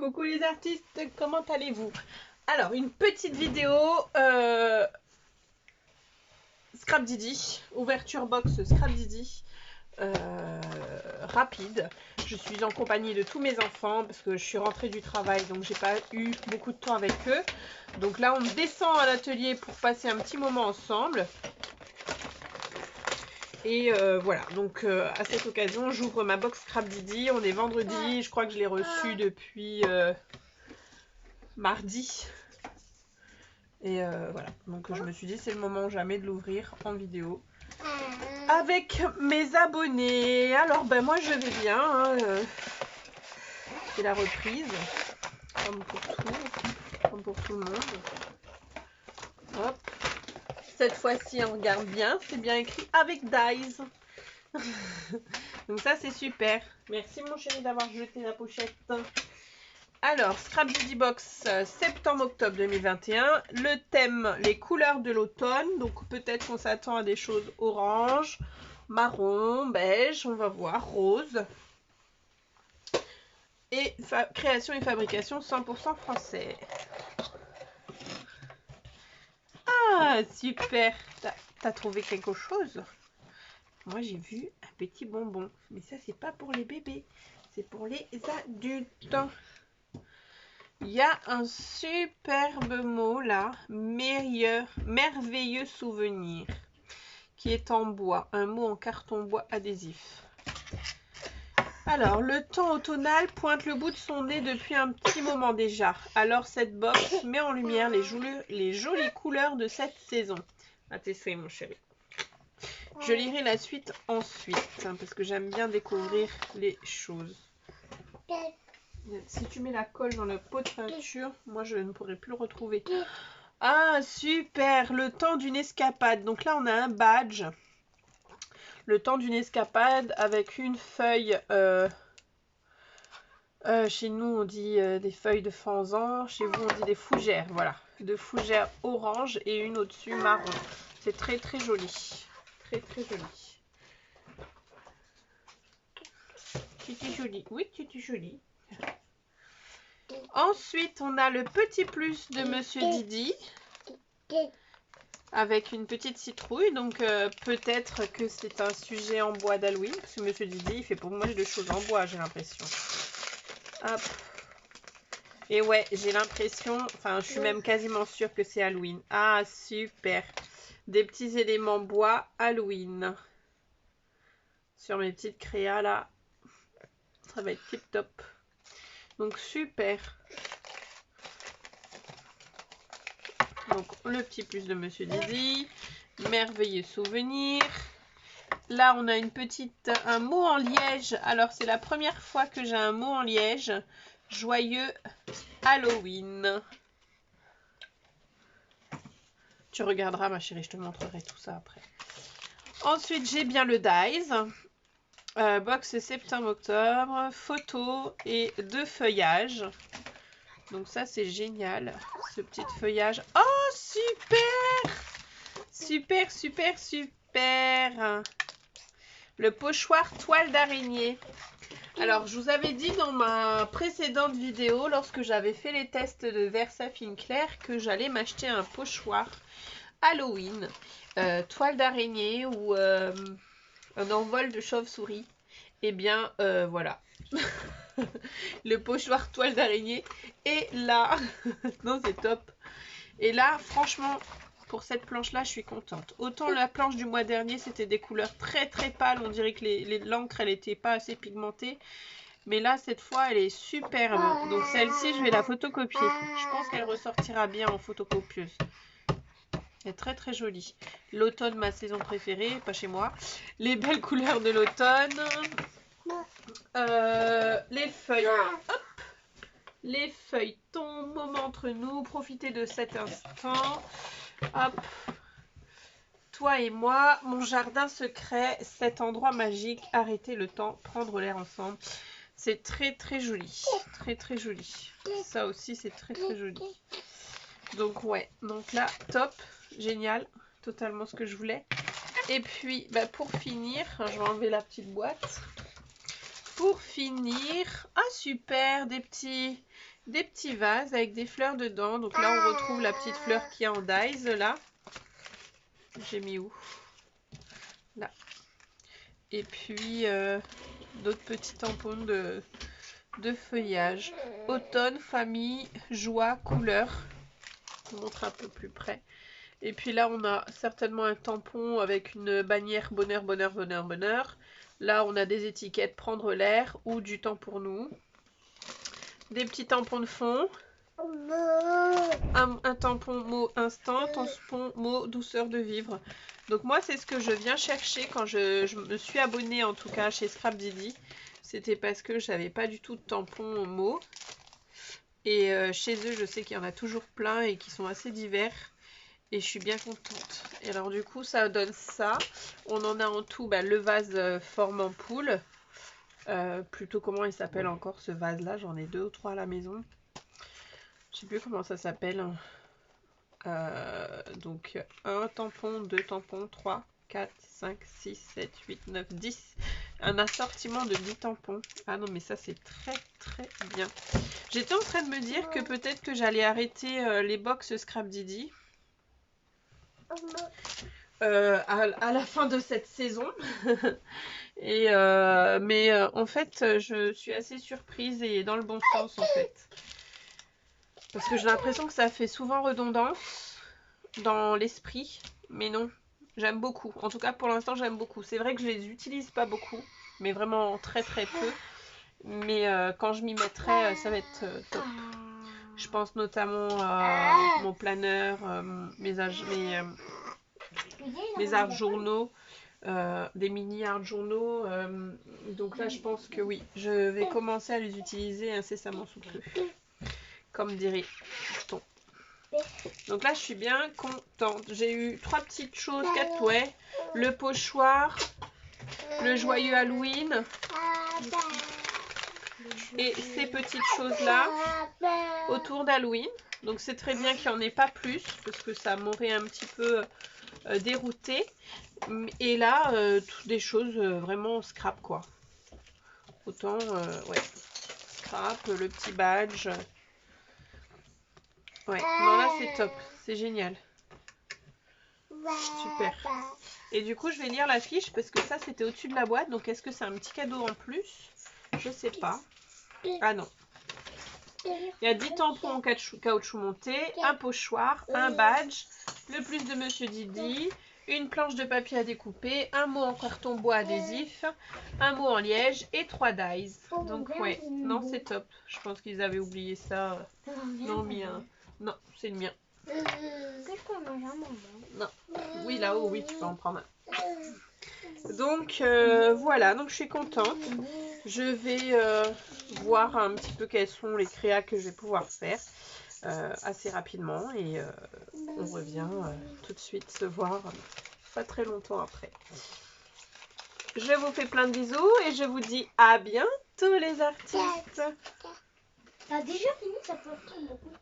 Coucou les artistes, comment allez-vous? Alors, une petite vidéo Scrap Didi, ouverture box Scrap Didi, rapide. Je suis en compagnie de tous mes enfants parce que je suis rentrée du travail, donc j'ai pas eu beaucoup de temps avec eux. Donc là, on descend à l'atelier pour passer un petit moment ensemble. Et voilà, donc à cette occasion, j'ouvre ma box Scrap Didi. On est vendredi, je crois que je l'ai reçue depuis mardi. Et voilà, donc je me suis dit c'est le moment jamais de l'ouvrir en vidéo avec mes abonnés. Alors ben moi je vais bien, hein, c'est la reprise, comme pour tout le monde. Hop. Cette fois-ci on regarde bien, c'est bien écrit avec Dies. Donc ça c'est super. Merci mon chéri d'avoir jeté la pochette. Alors, Scrap Didi Box, septembre-octobre 2021. Le thème, les couleurs de l'automne. Donc, peut-être qu'on s'attend à des choses orange, marron, beige, on va voir, rose. Et création et fabrication 100% français. Ah, super! T'as trouvé quelque chose? Moi, j'ai vu un petit bonbon. Mais ça, c'est pas pour les bébés. C'est pour les adultes. Il y a un superbe mot là, merveilleux souvenir, qui est en bois, un mot en carton bois adhésif. Alors, le temps automnal pointe le bout de son nez depuis un petit moment déjà. Alors, cette box met en lumière les jolies couleurs de cette saison. À tes souhaits, mon chéri. Je lirai la suite ensuite, hein, parce que j'aime bien découvrir les choses. Si tu mets la colle dans le pot de peinture, moi je ne pourrai plus le retrouver. Ah, super! Le temps d'une escapade. Donc là, on a un badge. Le temps d'une escapade avec une feuille. Chez nous, on dit des feuilles de fanzan. Chez vous, on dit des fougères. Voilà. De fougères orange et une au-dessus marron. C'est très très joli. Très très joli. C'était joli. Oui, c'était joli. Ensuite, on a le petit plus de Monsieur Didi avec une petite citrouille. Donc, peut-être que c'est un sujet en bois d'Halloween. Parce que Monsieur Didi, il fait pour moi de choses en bois, j'ai l'impression. Hop. Et ouais, j'ai l'impression, enfin, je suis même quasiment sûre que c'est Halloween. Ah, super. Des petits éléments bois Halloween. Sur mes petites créas, là. Ça va être tip top. Donc, super. Donc, le petit plus de Monsieur Didi. Merveilleux souvenir. Là, on a un mot en liège. Alors, c'est la première fois que j'ai un mot en liège. Joyeux Halloween. Tu regarderas, ma chérie, je te montrerai tout ça après. Ensuite, j'ai bien le Dies. Box septembre-octobre. Photo et 2 feuillages. Donc ça, c'est génial. Ce petit feuillage. Oh, super! Super, super, super! Le pochoir toile d'araignée. Alors, je vous avais dit dans ma précédente vidéo, lorsque j'avais fait les tests de Versafine Clair, que j'allais m'acheter un pochoir Halloween, toile d'araignée ou un envol de chauve-souris. Eh bien, voilà. Le pochoir toile d'araignée est là. Non, c'est top. Et là, franchement, pour cette planche-là, je suis contente. Autant la planche du mois dernier, c'était des couleurs très très pâles. On dirait que l'encre, elle n'était pas assez pigmentée. Mais là, cette fois, elle est superbe. Donc celle-ci, je vais la photocopier. Je pense qu'elle ressortira bien en photocopieuse. Elle est très très jolie. L'automne, ma saison préférée, pas chez moi. Les belles couleurs de l'automne. Les feuilles. Hop. Les feuilletons, moment entre nous. Profitez de cet instant. Hop. Toi et moi, mon jardin secret, cet endroit magique. Arrêtez le temps, prendre l'air ensemble. C'est très très joli. Très très joli. Ça aussi, c'est très très joli. Donc ouais, donc là, top. Génial. Totalement ce que je voulais. Et puis, bah, pour finir, je vais enlever la petite boîte. pour finir, ah super, des petits vases avec des fleurs dedans. Donc là, on retrouve la petite fleur qui est en dies, là. J'ai mis où? Là. Et puis, d'autres petits tampons de feuillage. Automne, famille, joie, couleur. Je vous montre un peu plus près. Et puis là, on a certainement un tampon avec une bannière bonheur, bonheur, bonheur, bonheur. Là, on a des étiquettes prendre l'air ou du temps pour nous. Des petits tampons de fond. Un tampon mot instant, tampon mot douceur de vivre. Donc moi, c'est ce que je viens chercher quand je me suis abonnée, en tout cas, chez Scrap Didi. C'était parce que je n'avais pas du tout de tampon mots. Et chez eux, je sais qu'il y en a toujours plein et qui sont assez divers. Et je suis bien contente. Et alors du coup, ça donne ça. On en a en tout le vase forme ampoule. Plutôt comment il s'appelle encore ce vase-là. J'en ai 2 ou 3 à la maison. Je sais plus comment ça s'appelle. Donc 1 tampon, 2 tampons, 3, 4, 5, 6, 7, 8, 9, 10. Un assortiment de 10 tampons. Ah non mais ça c'est très très bien. J'étais en train de me dire que peut-être que j'allais arrêter les box Scrap Didi. À la fin de cette saison. Et mais en fait je suis assez surprise et dans le bon sens en fait. Parce que j'ai l'impression que ça fait souvent redondance dans l'esprit. Mais non, j'aime beaucoup. En tout cas pour l'instant j'aime beaucoup. C'est vrai que je les utilise pas beaucoup. Mais vraiment très très peu. Mais quand je m'y mettrai ça va être top. Je pense notamment à mon planeur, mes art journaux, des mini art journaux. Donc là, je pense que oui, je vais commencer à les utiliser incessamment sous peu. Comme dirait Tonton. Donc là, je suis bien contente. J'ai eu 3 petites choses, 4 ouais. Le pochoir, le joyeux Halloween. Et ces petites choses-là autour d'Halloween. Donc c'est très bien qu'il n'y en ait pas plus, parce que ça m'aurait un petit peu dérouté. Et là, toutes des choses vraiment scrap quoi. Autant, ouais, scrap, le petit badge. Ouais, non là c'est top, c'est génial. Super. Et du coup, je vais lire la fiche parce que ça c'était au-dessus de la boîte. Donc est-ce que c'est un petit cadeau en plus? Je sais pas. Ah non. Il y a 10 tampons en caoutchouc monté, un pochoir, un badge, le plus de Monsieur Didi, une planche de papier à découper, un mot en carton bois adhésif, un mot en liège et 3 dies. Donc ouais, non c'est top. Je pense qu'ils avaient oublié ça. Non, mien. Non, c'est le mien. Non. Oui, là-haut, oui, tu peux en prendre un. Donc voilà, donc je suis contente. Je vais voir un petit peu quels sont les créas que je vais pouvoir faire assez rapidement et on revient tout de suite se voir pas très longtemps après. Je vous fais plein de bisous et je vous dis à bientôt les artistes. T'as déjà fini, ça peut beaucoup.